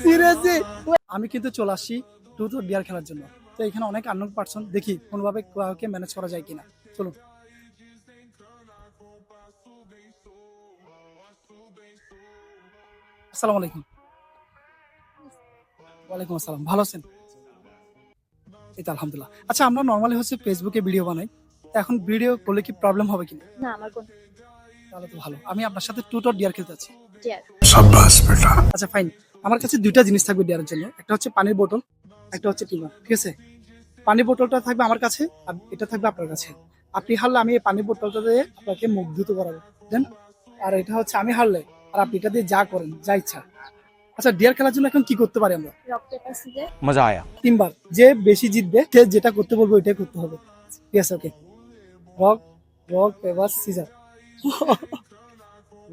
Seriously আমি কিন্তু চলে আসছি ট্রুথ অর ডেয়ার খেলার জন্য। তো এখানে অনেক আননোন পারসন, দেখি কোনোভাবে কাউকে ম্যানেজ করা যায় কিনা। চলুন। আসসালামু আলাইকুম। ওয়ালাইকুম আসসালাম, ভালো আছেন? এই তো আলহামদুলিল্লাহ। আচ্ছা, আমরা নর্মালি হচ্ছে ফেসবুকে ভিডিও বানাই, তো এখন ভিডিও করলে কি প্রবলেম হবে কিনা? না, আমার কোন তাহলে তো ভালো। আমি আপনার সাথে ট্রুথ অর ডেয়ার খেলতে চাচ্ছি। ডিয়ার। সাব্বাস বেটা। আচ্ছা ফাইন, আমার কাছে দুইটা জিনিস থাকবে ডেয়ারের জন্য। একটা হচ্ছে পানির বোতল, একটা হচ্ছে টিমার, ঠিক আছে? পানির বোতলটা থাকবে আমার কাছে, আর এটা থাকবে আপনার কাছে। আপনি হারলে আমি এই পানির বোতলটা দিয়ে আপনাকে মুখ ধুতে করাবো, দেন। আর এটা হচ্ছে আমি হারলে, আর আপনি এটা দিয়ে যা করেন, যা ইচ্ছা। আচ্ছা, ডিয়ার খেলার জন্য এখন কি করতে পারি আমরা? Rock paper caesar. मजा आया। তিনবার, যে বেশি জিতবে সে যেটা করতে বলবো ওইটাই করতে হবে, ঠিক আছে? Okay, rock rock paper scissor.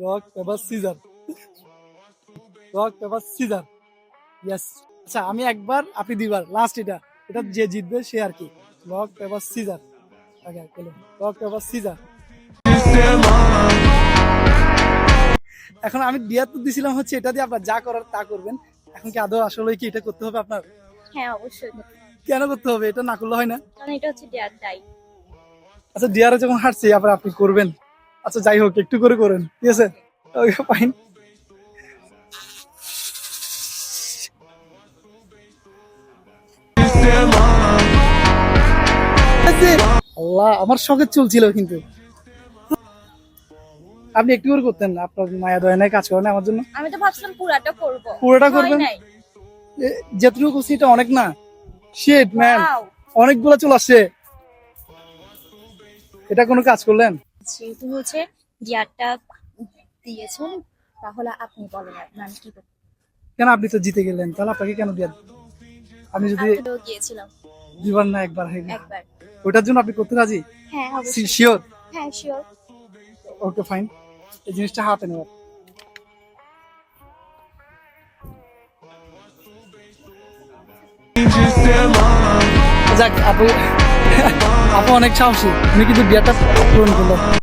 Rock paper scissor, rock paper scissor. Yes. আচ্ছা, আমি একবার, আপনি দুইবার, লাস্ট এটা। এটা যে জিতবে সে আর কি। Rock paper caesar. আগে চলো, রক পেপার সিজার। এখন আমি ডিয়ার তো দিছিলাম হচ্ছে এটা দিয়ে আপনার যা করার তা করবেন। এখন কি আদৌ আসলে কি এটা করতে হবে আপনার? হ্যাঁ, অবশ্যই, কেন করতে হবে? এটা না করলে হয় না? কারণ এটা হচ্ছে ডিয়ার, তাই। আচ্ছা, ডিয়ারে যখন হারছে আবার আপনি করবেন। আচ্ছা যাই হোক, একটু করে করেন, ঠিক আছে? Okay fine. আল্লাহ, আমার শখের চলছিল কিন্তু আপনি একটু করে করতেন না। আপনার মায়া দয়া নাই, কাজ করেন আমার জন্য। আমি তো ভাবছিলাম পুরাটা করব। পুরোটা হয় করবেন? নাই। যেটুকু করছি এটা অনেক না। Shit man, Wow! অনেকগুলো চলে আসছে। এটা কোনো কাজ করলেন? যেহেতু হচ্ছে ডিয়ারটা দিয়েছেন, তাহলে আপনি বলেন আমি কি করব। কেন? আপনি তো জিতে গেলেন, তাহলে আপনাকে কেন দিয়া? আমি যদি আগেও গিয়েছিলাম দিবার না একবার হয়ে গেল, একবার। ওইটার জন্য আপনি করতে রাজি? হ্যাঁ, অবশ্যই। শিওর? হ্যাঁ, শিওর। ওকে ফাইন, এই জিনিসটা হাতে নেওয়ার। যাক আপু, আপু অনেক সাহসী, উনি কিন্তু বিয়ারটা পূরণ করলো।